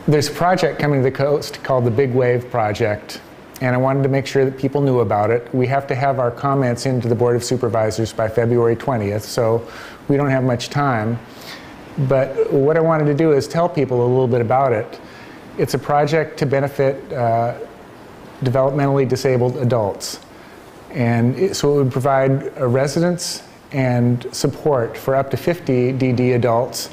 There's a project coming to the coast called the Big Wave Project, and I wanted to make sure that people knew about it. We have to have our comments into the Board of Supervisors by February 20th, so we don't have much time. But what I wanted to do is tell people a little bit about it. It's a project to benefit developmentally disabled adults. And so it would provide a residence and support for up to 50 DD adults.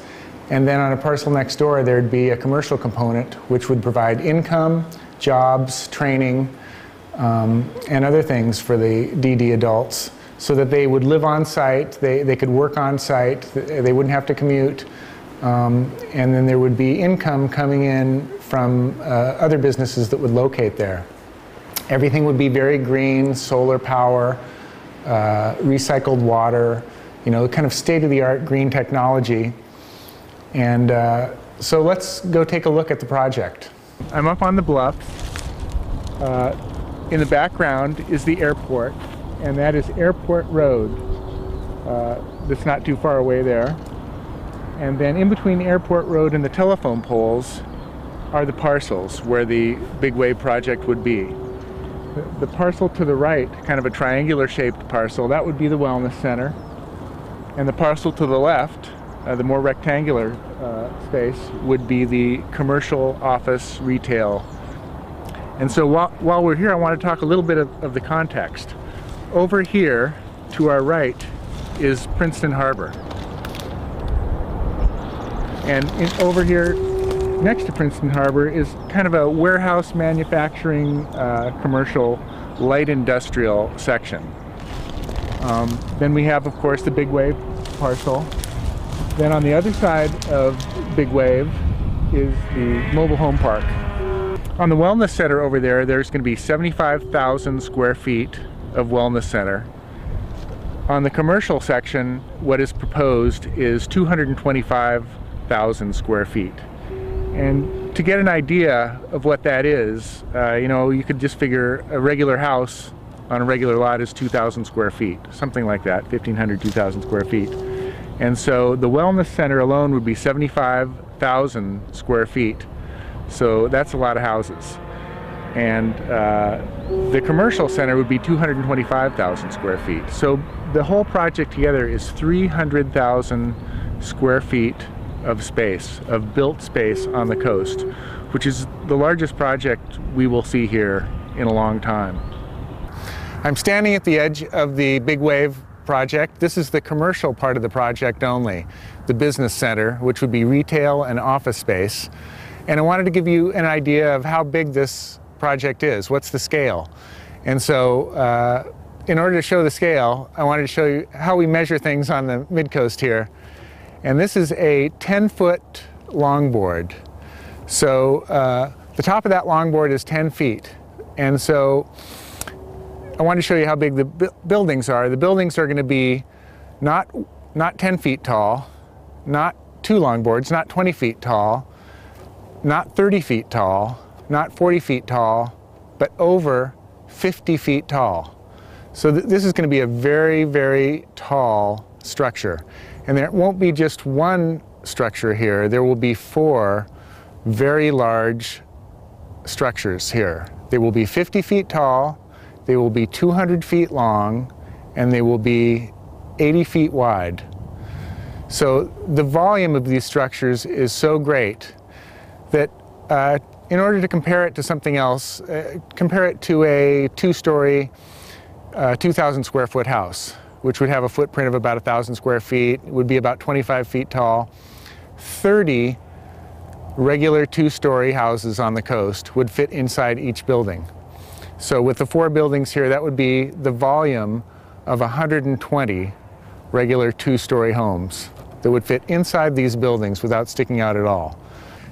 And then on a parcel next door, there'd be a commercial component which would provide income, jobs, training, and other things for the DD adults so that they would live on site, they could work on site, they wouldn't have to commute, and then there would be income coming in from other businesses that would locate there. Everything would be very green, solar power, recycled water, you know, kind of state-of-the-art green technology. And so let's go take a look at the project. I'm up on the bluff. In the background is the airport, and that is Airport Road. That's not too far away there. And then in between the Airport Road and the telephone poles are the parcels where the Big Wave project would be. The parcel to the right, kind of a triangular shaped parcel, that would be the Wellness Center. And the parcel to the left, the more rectangular space, would be the commercial office retail. And so while we're here, I want to talk a little bit of the context. Over here to our right is Princeton Harbor. And over here next to Princeton Harbor is kind of a warehouse manufacturing commercial light industrial section. Then we have, of course, the Big Wave parcel. Then on the other side of Big Wave is the mobile home park. On the Wellness Center over there, there's going to be 75,000 square feet of Wellness Center. On the commercial section, what is proposed is 225,000 square feet. And to get an idea of what that is, you know, you could just figure a regular house on a regular lot is 2,000 square feet, something like that, 1,500, 2,000 square feet. And so the Wellness Center alone would be 75,000 square feet. So that's a lot of houses. And the commercial center would be 225,000 square feet. So the whole project together is 300,000 square feet of space, of built space on the coast, which is the largest project we will see here in a long time. I'm standing at the edge of the Big Wave project. This is the commercial part of the project only, the business center, which would be retail and office space. And I wanted to give you an idea of how big this project is, what's the scale. And so in order to show the scale, I wanted to show you how we measure things on the mid-coast here. And this is a 10-foot longboard. So the top of that longboard is 10 feet. And so I want to show you how big the buildings are. The buildings are going to be not 10 feet tall, not two longboards, not 20 feet tall, not 30 feet tall, not 40 feet tall, but over 50 feet tall. So this is going to be a very, very tall structure. And there won't be just one structure here. There will be 4 very large structures here. They will be 50 feet tall, they will be 200 feet long, and they will be 80 feet wide. So the volume of these structures is so great that in order to compare it to something else, compare it to a 2-story, 2,000 square foot house, which would have a footprint of about 1,000 square feet, would be about 25 feet tall. 30 regular 2-story houses on the coast would fit inside each building. So with the 4 buildings here, that would be the volume of 120 regular 2-story homes that would fit inside these buildings without sticking out at all.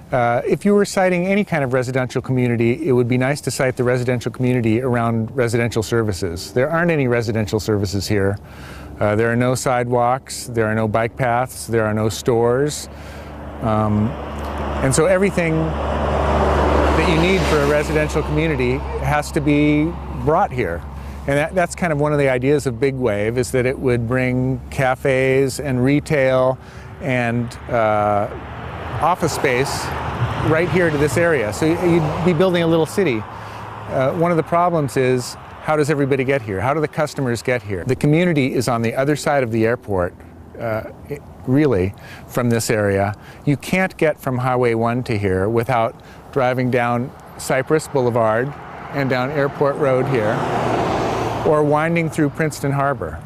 If you were siting any kind of residential community, it would be nice to site the residential community around residential services. There aren't any residential services here. There are no sidewalks, there are no bike paths, there are no stores. And so everything that you need for a residential community has to be brought here. And that's kind of one of the ideas of Big Wave, is that it would bring cafes and retail and office space right here to this area. So you'd be building a little city. One of the problems is, how does everybody get here? How do the customers get here? The community is on the other side of the airport, really, from this area. You can't get from Highway 1 to here without driving down Cypress Boulevard and down Airport Road here, or winding through Princeton Harbor.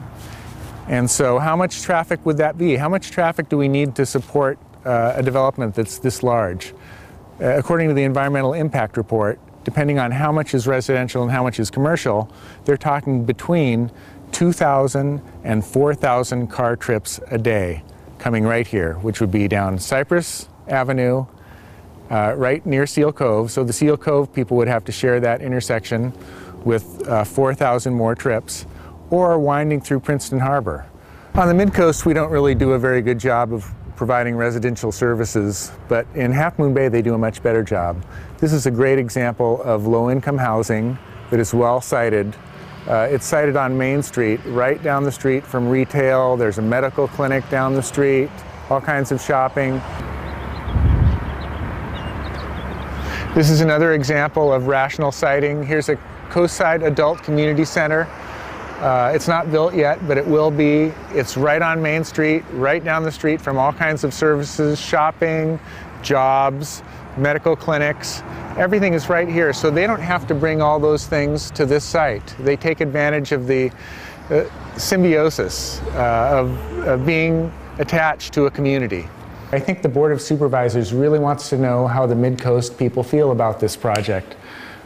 And so how much traffic would that be? How much traffic do we need to support a development that's this large? According to the environmental impact report, depending on how much is residential and how much is commercial, they're talking between 2,000 and 4,000 car trips a day coming right here, which would be down Cypress Avenue, right near Seal Cove. So the Seal Cove people would have to share that intersection with 4,000 more trips, or winding through Princeton Harbor. On the Mid-Coast, we don't really do a very good job of providing residential services, but in Half Moon Bay they do a much better job. This is a great example of low-income housing that is well sited. It's sited on Main Street, right down the street from retail. There's a medical clinic down the street, all kinds of shopping. This is another example of rational siting. Here's a coastside adult community center. It's not built yet, but it will be. It's right on Main Street, right down the street from all kinds of services, shopping, jobs, medical clinics. Everything is right here, so they don't have to bring all those things to this site. They take advantage of the symbiosis of being attached to a community. I think the Board of Supervisors really wants to know how the Mid-Coast people feel about this project.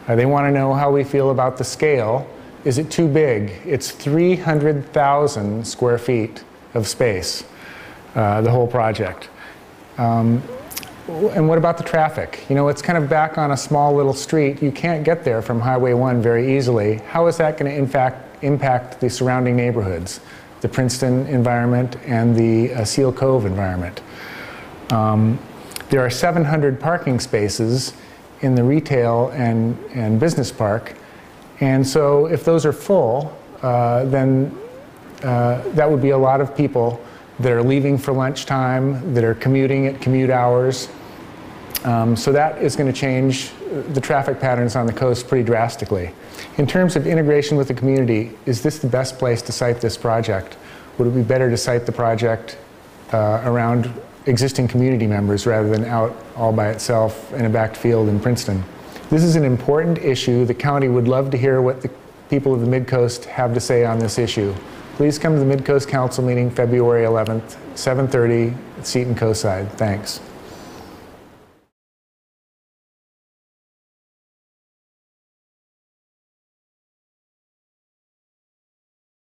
They want to know how we feel about the scale. Is it too big? It's 300,000 square feet of space, the whole project. And what about the traffic? You know, it's kind of back on a small little street. You can't get there from Highway 1 very easily. How is that going to impact the surrounding neighborhoods, the Princeton environment and the Seal Cove environment? There are 700 parking spaces in the retail and business park. And so if those are full, then that would be a lot of people that are leaving for lunchtime, that are commuting at commute hours. So that is going to change the traffic patterns on the coast pretty drastically. In terms of integration with the community, is this the best place to site this project? Would it be better to site the project around existing community members rather than out all by itself in a backed field in Princeton? This is an important issue. The county would love to hear what the people of the Mid-Coast have to say on this issue. Please come to the Mid-Coast Council meeting February 11th, 7:30 at Seton Coastside. Thanks.